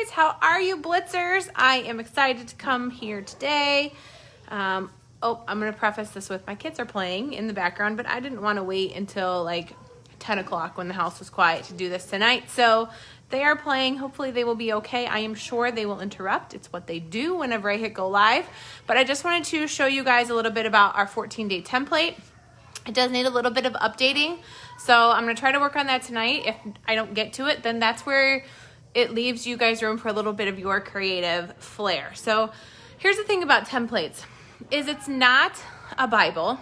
guys, how are you Blitzers? I am excited to come here today. I'm gonna preface this with my kids are playing in the background, but I didn't want to wait until like 10 o'clock when the house was quiet to do this tonight. So they are playing. Hopefully they will be okay. I am sure they will interrupt. It's what they do whenever I hit go live. But I just wanted to show you guys a little bit about our 14-day template. It does need a little bit of updating. So I'm gonna try to work on that tonight. If I don't get to it, then that's where it leaves you guys room for a little bit of your creative flair. So here's the thing about templates, is it's not a Bible.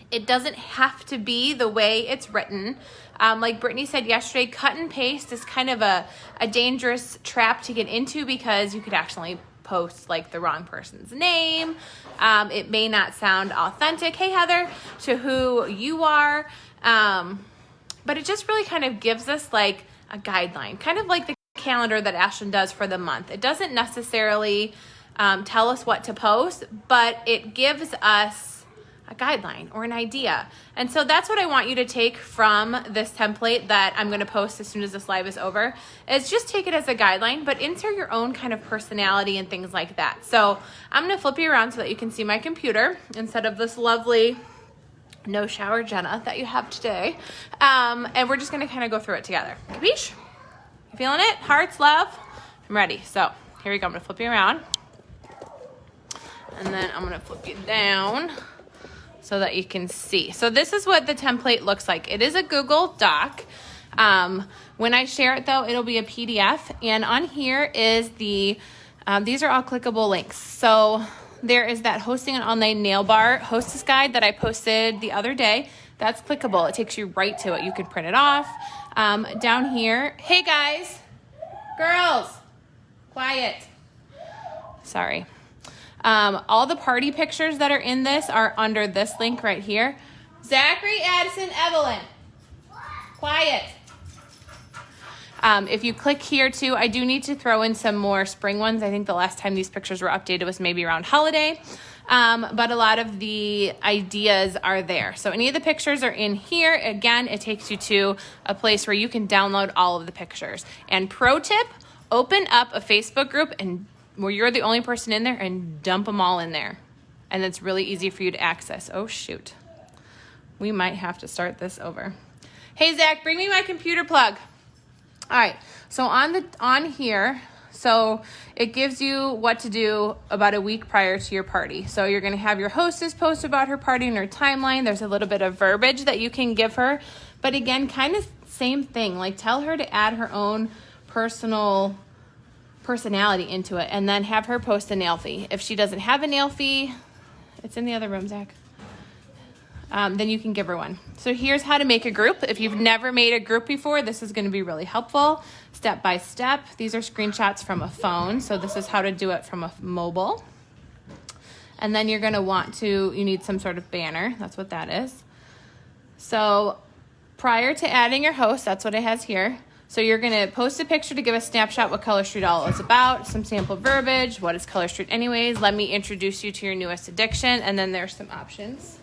It doesn't have to be the way it's written. Like Brittany said yesterday, cut and paste is kind of a dangerous trap to get into because you could actually post like the wrong person's name. It may not sound authentic, hey Heather, to who you are. But it just really kind of gives us like a guideline, kind of like the calendar that Ashlyn does for the month. It doesn't necessarily tell us what to post, but it gives us a guideline or an idea. And so that's what I want you to take from this template that I'm going to post as soon as this live is over, is just take it as a guideline, but insert your own kind of personality and things like that. So I'm going to flip you around so that you can see my computer instead of this lovely no shower Jenna that you have today. And we're just going to kind of go through it together. Capiche? You feeling it? Hearts, love? I'm ready. So here we go. I'm going to flip you around. And then I'm going to flip you down so that you can see. So this is what the template looks like. It is a Google Doc. When I share it though, it'll be a PDF. And on here is the, these are all clickable links. So there is that hosting an online nail bar hostess guide that I posted the other day. That's clickable. It takes you right to it. You can print it off. Down here, hey guys, girls, quiet. Sorry. All the party pictures that are in this are under this link right here. Zachary, Addison, Evelyn, quiet. If you click here too, I do need to throw in some more spring ones. I think the last time these pictures were updated was maybe around holiday. But a lot of the ideas are there. So any of the pictures are in here. Again, it takes you to a place where you can download all of the pictures. And pro tip, open up a Facebook group and where you're the only person in there and dump them all in there. And it's really easy for you to access. Oh shoot. We might have to start this over. Hey Zach, bring me my computer plug. All right, so on here, so it gives you what to do about a week prior to your party. So you're gonna have your hostess post about her party in her timeline. There's a little bit of verbiage that you can give her. But again, kind of same thing, like tell her to add her own personality into it and then have her post a nail fee. If she doesn't have a nail fee, it's in the other room, Zach. Then you can give her one. So here's how to make a group. If you've never made a group before, this is going to be really helpful. Step by step. These are screenshots from a phone. So this is how to do it from a mobile. And then you're going to you need some sort of banner. That's what that is. So prior to adding your host, that's what it has here. So you're going to post a picture to give a snapshot what Color Street all is about, some sample verbiage, what is Color Street anyways, let me introduce you to your newest addiction, and then there's some options.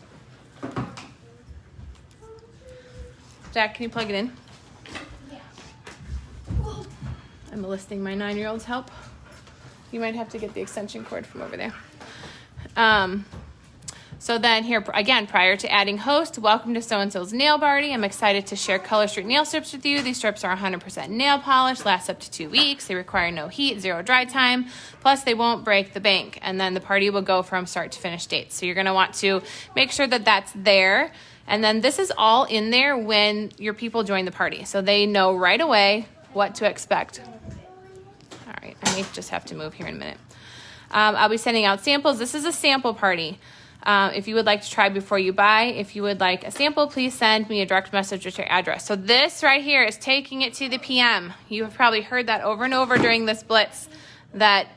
Jack, can you plug it in? Yeah. I'm enlisting my 9-year-old's help. You might have to get the extension cord from over there. So then here, again, prior to adding host, welcome to so-and-so's nail party. I'm excited to share Color Street nail strips with you. These strips are 100% nail polish, last up to 2 weeks. They require no heat, 0 dry time. Plus, they won't break the bank. And then the party will go from start to finish dates. So you're going to want to make sure that that's there. And then this is all in there when your people join the party. So they know right away what to expect. All right, I may just have to move here in a minute. I'll be sending out samples. This is a sample party. If you would like to try before you buy, if you would like a sample, please send me a direct message with your address. So this right here is taking it to the PM. You have probably heard that over and over during this blitz, that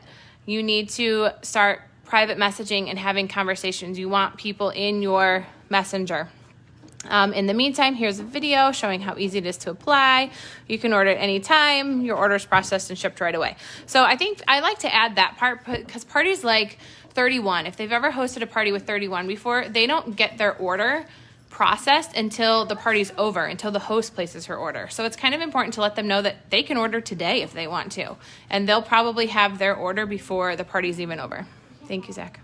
you need to start private messaging and having conversations. You want people in your messenger. In the meantime, here's a video showing how easy it is to apply. You can order at any time. Your order is processed and shipped right away. So I think I like to add that part because parties like 31, if they've ever hosted a party with 31 before, they don't get their order processed until the party's over, until the host places her order. So it's kind of important to let them know that they can order today if they want to. And they'll probably have their order before the party's even over. Thank you, Zach.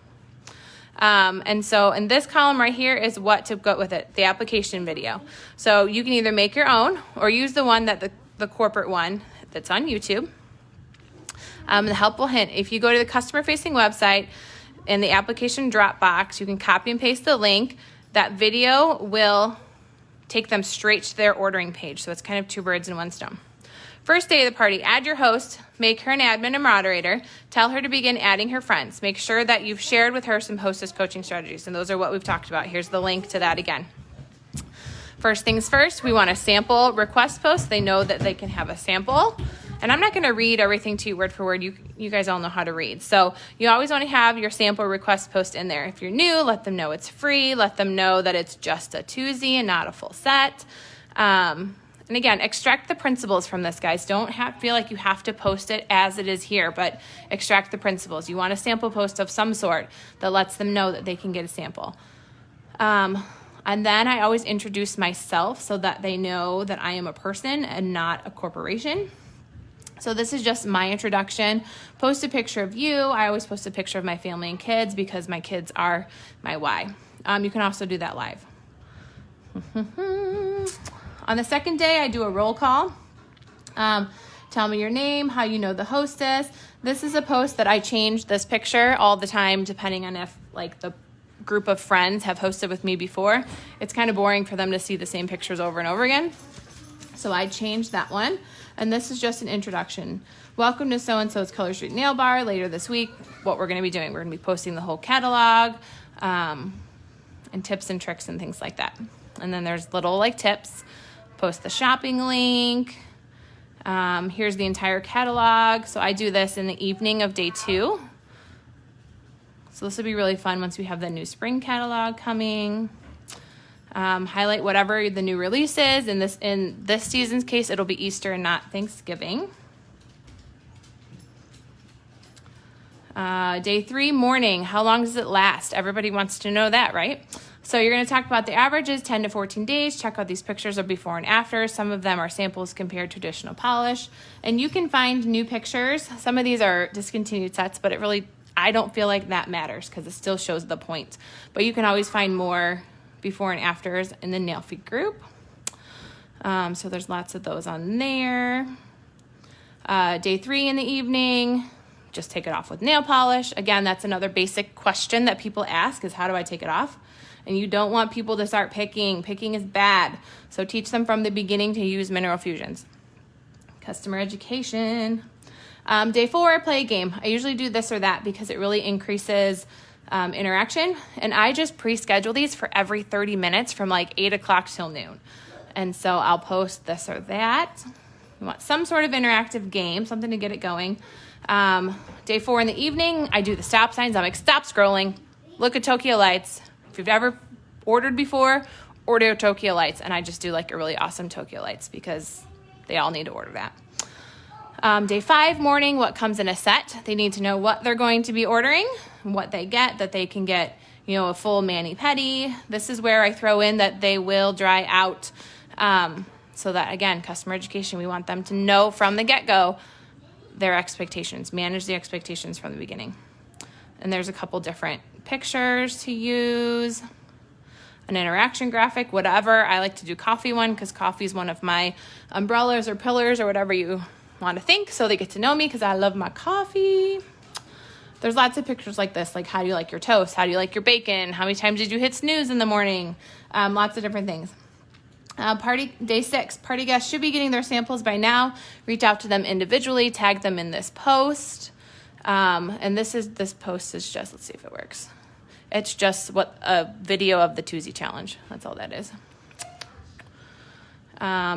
And so in this column right here is what to go with it, the application video. So you can either make your own or use the one that the corporate one that's on YouTube. The helpful hint, if you go to the customer-facing website, in the application drop box, you can copy and paste the link. That video will take them straight to their ordering page. So it's kind of two birds in one stone. First day of the party, add your host, make her an admin and moderator, tell her to begin adding her friends. Make sure that you've shared with her some hostess coaching strategies, and those are what we've talked about. Here's the link to that again. First things first, we want a sample request post. They know that they can have a sample. And I'm not going to read everything to you word for word. You guys all know how to read. So you always want to have your sample request post in there. If you're new, let them know it's free. Let them know that it's just a twosie and not a full set. And again, extract the principles from this, guys. Don't feel like you have to post it as it is here, but extract the principles. You want a sample post of some sort that lets them know that they can get a sample. And then I always introduce myself so that they know that I am a person and not a corporation. So this is just my introduction. Post a picture of you. I always post a picture of my family and kids because my kids are my why. You can also do that live. On the second day, I do a roll call. Tell me your name, how you know the hostess. This is a post that I change this picture all the time depending on if like the group of friends have hosted with me before. It's kind of boring for them to see the same pictures over and over again. So I changed that one. And this is just an introduction. Welcome to so-and-so's Color Street Nail Bar. Later this week, what we're going to be doing. We're going to be posting the whole catalog and tips and tricks and things like that. And then there's little like tips. Post the shopping link. Here's the entire catalog. So I do this in the evening of day 2. So this will be really fun once we have the new spring catalog coming. Highlight whatever the new release is. In this season's case, it'll be Easter and not Thanksgiving. Day 3, morning. How long does it last? Everybody wants to know that, right? So you're going to talk about the averages, 10 to 14 days. Check out these pictures of before and after. Some of them are samples compared to traditional polish. And you can find new pictures. Some of these are discontinued sets, but I don't feel like that matters because it still shows the point. But you can always find more before and afters in the nail feed group. So there's lots of those on there. Day 3 in the evening, just take it off with nail polish. Again, that's another basic question that people ask is how do I take it off? And you don't want people to start picking. Picking is bad. So teach them from the beginning to use mineral fusions. Customer education. Day 4, play a game. I usually do this or that because it really increases interaction. And I just pre-schedule these for every 30 minutes from like 8 o'clock till noon. And so I'll post this or that. You want some sort of interactive game, something to get it going. Day 4 in the evening, I do the stop signs. I'm like, stop scrolling. Look at Tokyo Lights. If you've ever ordered before, order Tokyo Lights. And I just do like a really awesome Tokyo Lights because they all need to order that. Day 5, morning, what comes in a set. They need to know what they're going to be ordering, what they get, that they can get, a full mani-pedi. This is where I throw in that they will dry out. So that, again, customer education, we want them to know from the get-go their expectations, manage the expectations from the beginning. And there's a couple different pictures to use, an interaction graphic, whatever. I like to do coffee one because coffee is one of my umbrellas or pillars or whatever you want to think, so they get to know me because I love my coffee. There's lots of pictures like this, like how do you like your toast? How do you like your bacon? How many times did you hit snooze in the morning? Lots of different things. Day 6, party guests should be getting their samples by now. Reach out to them individually, tag them in this post. And this post is just, let's see if it works. It's just a video of the Tuesday challenge. That's all that is.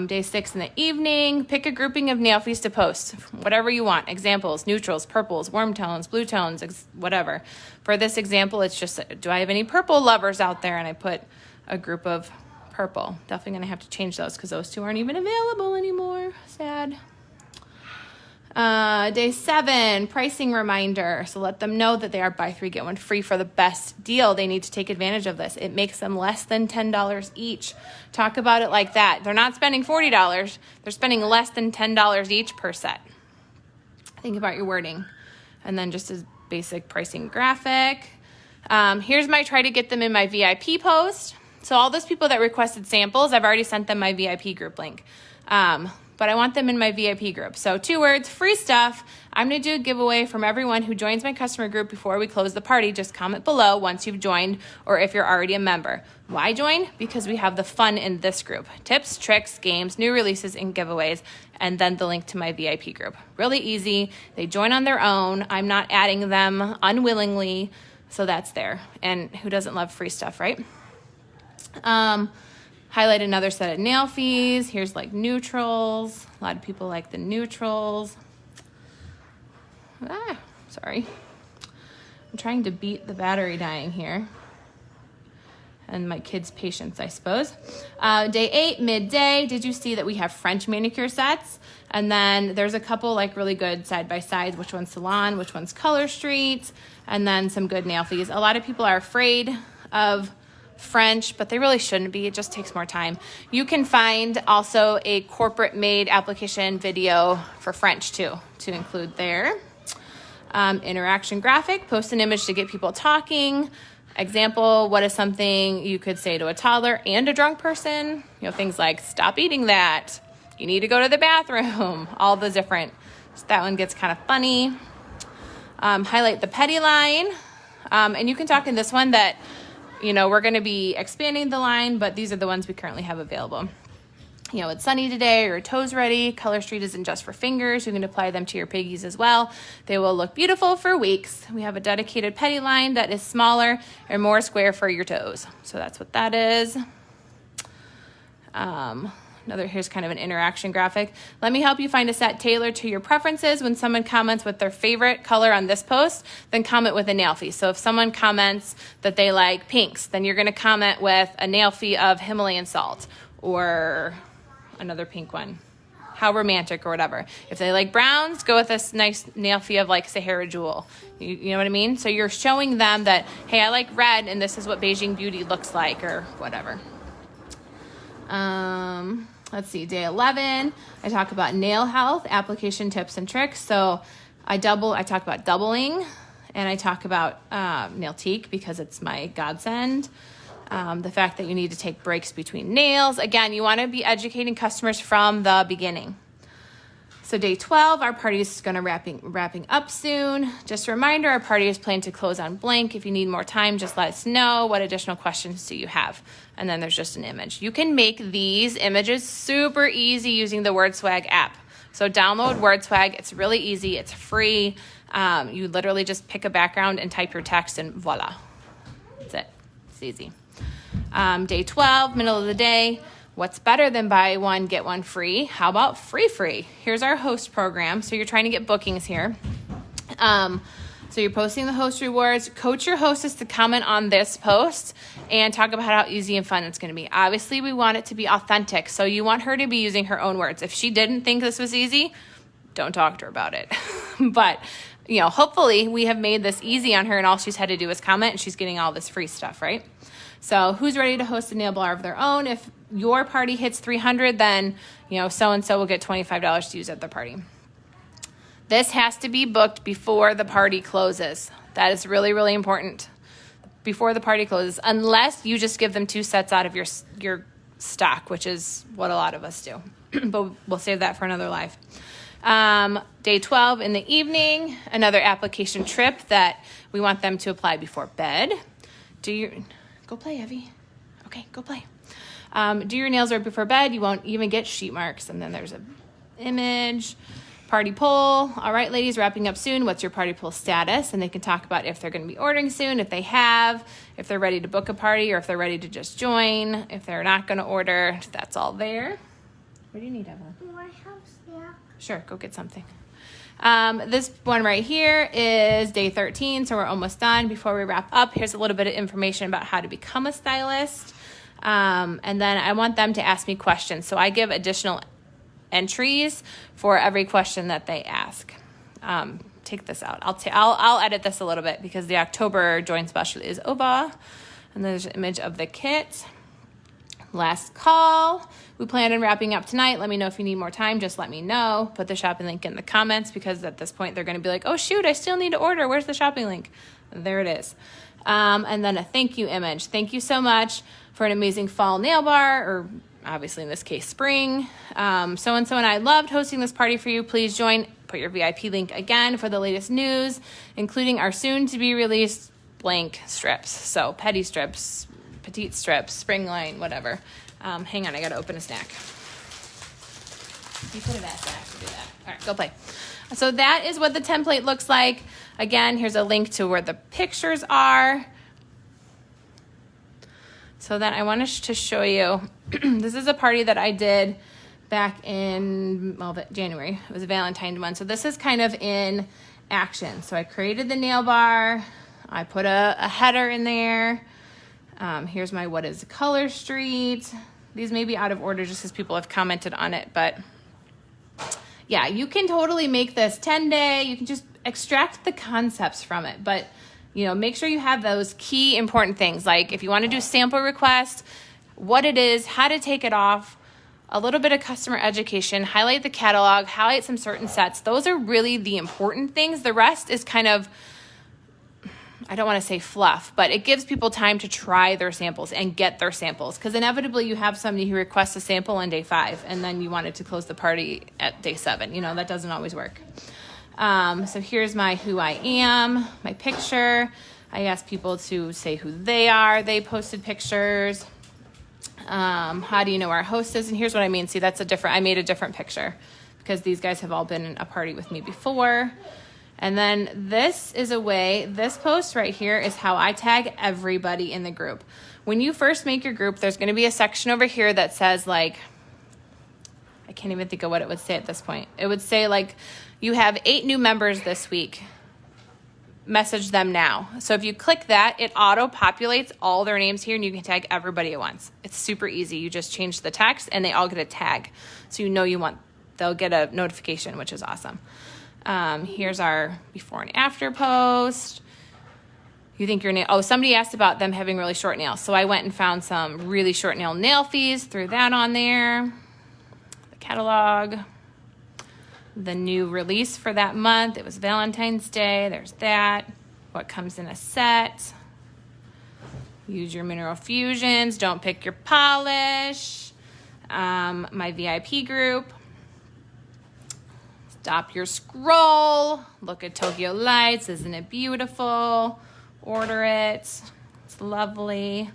Day 6 in the evening, pick a grouping of nail fees to post. Whatever you want. Examples, neutrals, purples, warm tones, blue tones, whatever. For this example, it's just, do I have any purple lovers out there? And I put a group of purple. Definitely going to have to change those because those two aren't even available anymore. Sad. Day 7, pricing reminder. So let them know that they are buy 3, get 1 free for the best deal. They need to take advantage of this. It makes them less than $10 each. Talk about it like that. They're not spending $40. They're spending less than $10 each per set. Think about your wording. And then just a basic pricing graphic. Here's my try to get them in my VIP post. So all those people that requested samples, I've already sent them my VIP group link. But I want them in my VIP group. So 2 words, free stuff. I'm going to do a giveaway from everyone who joins my customer group before we close the party. Just comment below once you've joined or if you're already a member. Why join? Because we have the fun in this group. Tips, tricks, games, new releases, and giveaways, and then the link to my VIP group. Really easy. They join on their own. I'm not adding them unwillingly, so that's there. And who doesn't love free stuff, right? Highlight another set of nail fees. Here's like neutrals. A lot of people like the neutrals. Sorry. I'm trying to beat the battery dying here. And my kids' patience, I suppose. Day 8, midday. Did you see that we have French manicure sets? And then there's a couple like really good side-by-sides. Which one's Salon, which one's Color Street. And then some good nail fees. A lot of people are afraid of French, but they really shouldn't be. It just takes more time. You can find also a corporate made application video for French too, to include there. Interaction graphic, post an image to get people talking. Example, what is something you could say to a toddler and a drunk person? You know, things like, stop eating that. You need to go to the bathroom. All the different, so that one gets kind of funny. Highlight the petty line. And you can talk in this one that, you know, we're going to be expanding the line, but these are the ones we currently have available. You know, it's sunny today, your toes ready. Color Street isn't just for fingers. You can apply them to your piggies as well. They will look beautiful for weeks. We have a dedicated petty line that is smaller and more square for your toes. So that's what that is. Here's kind of an interaction graphic. Let me help you find a set tailored to your preferences. When someone comments with their favorite color on this post, then comment with a nail fee. So if someone comments that they like pinks, then you're going to comment with a nail fee of Himalayan salt or another pink one, how romantic or whatever. If they like browns, go with this nice nail fee of like Sahara Jewel. You know what I mean? So you're showing them that, hey, I like red and this is what Beijing Beauty looks like or whatever. Let's see, day 11, I talk about nail health, application tips and tricks. So I talk about doubling, and I talk about Nailtique because it's my godsend. The fact that you need to take breaks between nails. Again, you want to be educating customers from the beginning. So day 12, our party is going to wrapping up soon. Just a reminder, our party is planned to close on blank. If you need more time, just let us know. What additional questions do you have? And then there's just an image. You can make these images super easy using the WordSwag app. So download WordSwag. It's really easy. It's free. You literally just pick a background and type your text and voila. That's it. It's easy. Day 12, middle of the day. What's better than buy 1, get 1 free? How about free? Here's our host program. So you're trying to get bookings here. So you're posting the host rewards. Coach your hostess to comment on this post and talk about how easy and fun it's going to be. Obviously, we want it to be authentic. So you want her to be using her own words. If she didn't think this was easy, don't talk to her about it. But, you know, hopefully we have made this easy on her and all she's had to do is comment and she's getting all this free stuff, right? So who's ready to host a nail bar of their own? If your party hits 300, then, you know, so-and-so will get $25 to use at their party. This has to be booked before the party closes. That is really, really important. Before the party closes, unless you just give them 2 sets out of your stock, which is what a lot of us do. But we'll save that for another live. Day 12 in the evening, another application trip that we want them to apply before bed. Go play, Evie. Okay, go play. Do your nails right before bed. You won't even get sheet marks. And then there's an image. Party poll. All right, ladies, wrapping up soon. What's your party poll status? And they can talk about if they're going to be ordering soon, if they have, if they're ready to book a party, or if they're ready to just join, if they're not going to order. That's all there. What do you need, Evelyn? Do I have snack? Sure, go get something. This one right here is day 13, so we're almost done. Before we wrap up, here's a little bit of information about how to become a stylist. And then I want them to ask me questions. So I give additional entries for every question that they ask. Take this out. I'll edit this a little bit because the October join special is over. And there's an image of the kit. Last call. We plan on wrapping up tonight. Let me know if you need more time. Just let me know. Put the shopping link in the comments because at this point they're going to be like, oh shoot, I still need to order. Where's the shopping link? There it is. And then a thank you image. Thank you so much for an amazing fall nail bar, or obviously in this case, spring. So-and-so and I loved hosting this party for you. Please join. Put your VIP link again for the latest news, including our soon-to-be released blank strips. So petty strips, petite strips, spring line, whatever. Hang on, I gotta open a snack. You could have asked Zach to do that. All right, go play. So that is what the template looks like. Again, here's a link to where the pictures are. So then I wanted to show you, this is a party that I did back in, January. It was a Valentine's one. So this is kind of in action. So I created the nail bar. I put a header in there. Here's my what is color street. These may be out of order just because people have commented on it, but yeah, you can totally make this 10-day. You can just extract the concepts from it, but make sure you have those key important things. Like if you want to do sample requests, what it is, how to take it off, a little bit of customer education, highlight the catalog, highlight some certain sets. Those are really the important things. The rest is kind of, I don't want to say fluff, but it gives people time to try their samples and get their samples. Because inevitably you have somebody who requests a sample on day 5 and then you wanted to close the party at day 7. That doesn't always work. So here's my who I am, my picture. I asked people to say who they are. They posted pictures. How do you know our host is? And here's what I mean. See, I made a different picture because these guys have all been in a party with me before. And then this post right here is how I tag everybody in the group. When you first make your group, there's going to be a section over here that says I can't even think of what it would say at this point. It would say you have 8 new members this week. Message them now. So if you click that, it auto-populates all their names here and you can tag everybody at once. It's super easy. You just change the text and they all get a tag. So they'll get a notification, which is awesome. Here's our before and after post. You think your nail, somebody asked about them having really short nails. So I went and found some really short nail fees, threw that on there. The catalog. The new release for that month. It was Valentine's Day. There's that. What comes in a set. Use your mineral fusions. Don't pick your polish. My VIP group. Stop your scroll. Look at Tokyo Lights. Isn't it beautiful? Order it. It's lovely.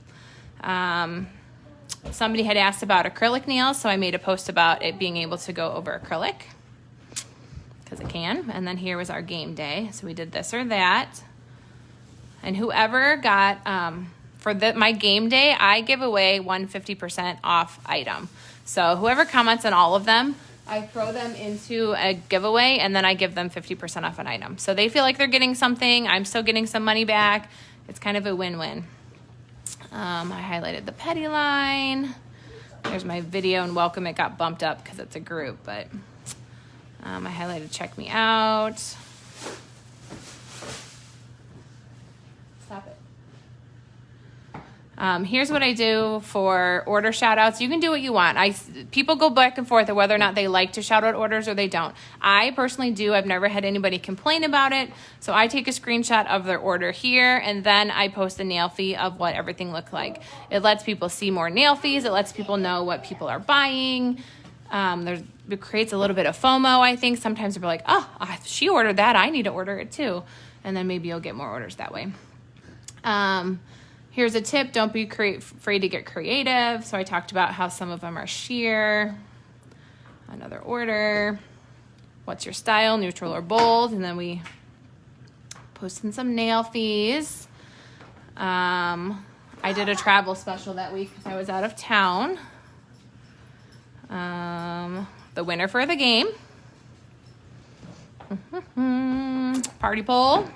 Somebody had asked about acrylic nails, so I made a post about it being able to go over acrylic. Because it can. And then here was our game day. So we did this or that. And whoever got, my game day, I give away 150% off item. So whoever comments on all of them, I throw them into a giveaway and then I give them 50% off an item. So they feel like they're getting something. I'm still getting some money back. It's kind of a win-win. I highlighted the petty line. There's my video and welcome. It got bumped up because it's a group, but I highlighted check me out. Stop it. Here's what I do for order shout outs. You can do what you want. People go back and forth of whether or not they like to shout out orders or they don't. I personally do. I've never had anybody complain about it. So I take a screenshot of their order here and then I post a nail fee of what everything looked like. It lets people see more nail fees. It lets people know what people are buying. It creates a little bit of FOMO, I think. Sometimes they're like, if she ordered that, I need to order it too. And then maybe you'll get more orders that way. Here's a tip. Don't be afraid to get creative. So I talked about how some of them are sheer. Another order. What's your style, neutral or bold? And then we posted some nail fees. I did a travel special that week because I was out of town. The winner for the game. Party poll.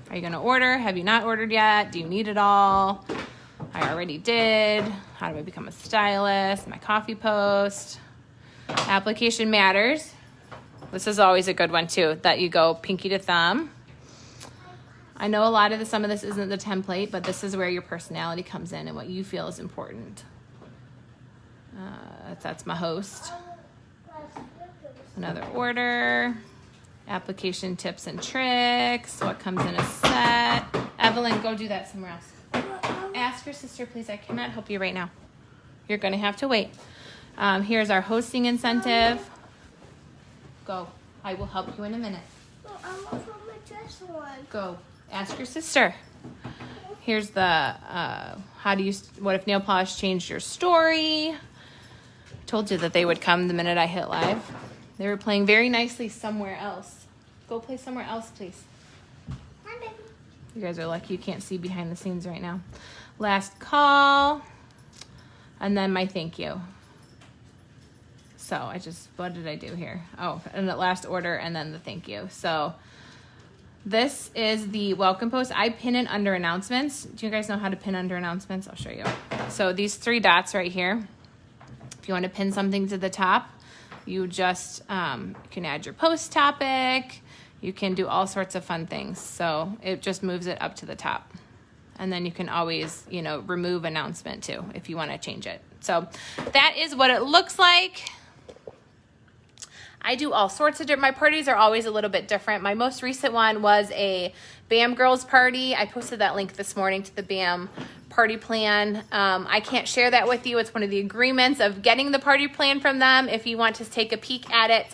Are you going to order? Have you not ordered yet? Do you need it all? I already did. How do I become a stylist? My coffee post. Application matters. This is always a good one too, that you go pinky to thumb. I know a lot of some of this isn't the template, but this is where your personality comes in and what you feel is important. That's my host. Another order. Application tips and tricks. What comes in a set. Evelyn, go do that somewhere else. Ask your sister, please. I cannot help you right now. You're going to have to wait. Here's our hosting incentive. Go. I will help you in a minute. Go. Ask your sister. Here's the what if nail polish changed your story? Told you that they would come the minute I hit live. They were playing very nicely somewhere else. Go play somewhere else, please. Hi, baby. You guys are lucky you can't see behind the scenes right now. Last call. And then my thank you. So what did I do here? Oh, and the last order and then the thank you. So this is the welcome post. I pin it under announcements. Do you guys know how to pin under announcements? I'll show you. So these 3 dots right here, if you want to pin something to the top, you just you can add your post topic. You can do all sorts of fun things. So it just moves it up to the top. And then you can always, remove announcement too if you want to change it. So that is what it looks like. I do all sorts of my parties are always a little bit different. My most recent one was a BAM girls party. I posted that link this morning to the BAM party plan. I can't share that with you. It's one of the agreements of getting the party plan from them. If you want to take a peek at it,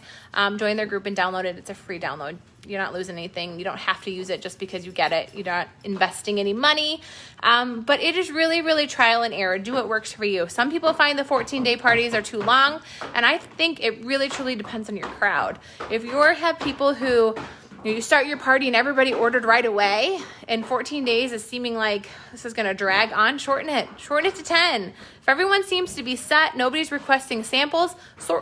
join their group and download it. It's a free download. You're not losing anything. You don't have to use it just because you get it. You're not investing any money. But it is really, really trial and error. Do what works for you. Some people find the 14-day parties are too long, and I think it really, truly depends on your crowd. If you have people who you start your party and everybody ordered right away, and 14 days is seeming like this is going to drag on, shorten it. Shorten it to 10. If everyone seems to be set, nobody's requesting samples,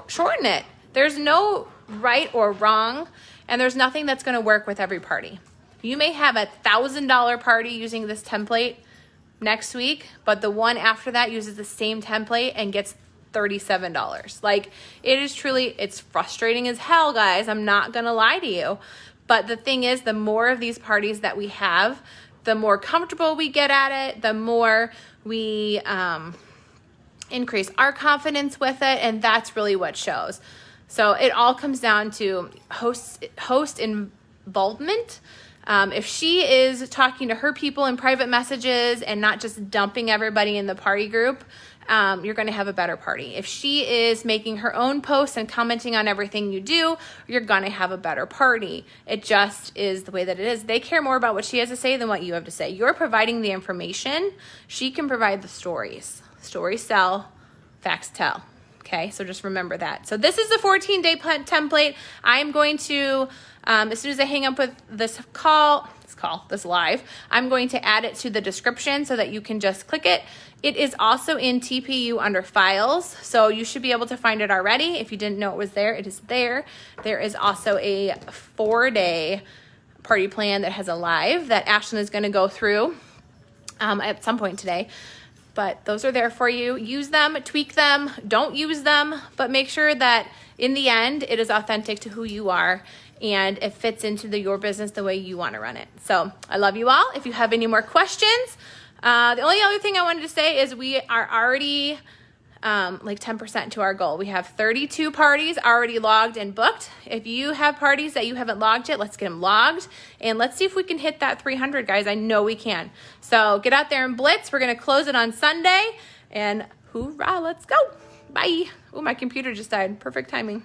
shorten it. There's no right or wrong, and there's nothing that's going to work with every party. You may have a $1,000 party using this template next week, but the one after that uses the same template and gets $37. Like, it is truly, it's frustrating as hell, guys. I'm not going to lie to you. But the thing is, the more of these parties that we have, the more comfortable we get at it, the more we increase our confidence with it, and that's really what shows. So it all comes down to host involvement. If she is talking to her people in private messages and not just dumping everybody in the party group, you're going to have a better party. If she is making her own posts and commenting on everything you do, you're going to have a better party. It just is the way that it is. They care more about what she has to say than what you have to say. You're providing the information. She can provide the stories. Stories sell, facts tell. Okay, so just remember that. So this is the 14-day template. I'm going to, as soon as I hang up with this live, I'm going to add it to the description so that you can just click it. It is also in TPU under files, so you should be able to find it already. If you didn't know it was there, it is there. There is also a 4-day party plan that has a live that Ashlyn is going to go through at some point today. But those are there for you. Use them, tweak them, don't use them, but make sure that in the end, it is authentic to who you are and it fits into your business the way you want to run it. So I love you all. If you have any more questions, the only other thing I wanted to say is we are already like 10% to our goal. We have 32 parties already logged and booked. If you have parties that you haven't logged yet, let's get them logged. And let's see if we can hit that 300, guys. I know we can. So get out there and blitz. We're going to close it on Sunday. And hoorah, let's go. Bye. Oh, my computer just died. Perfect timing.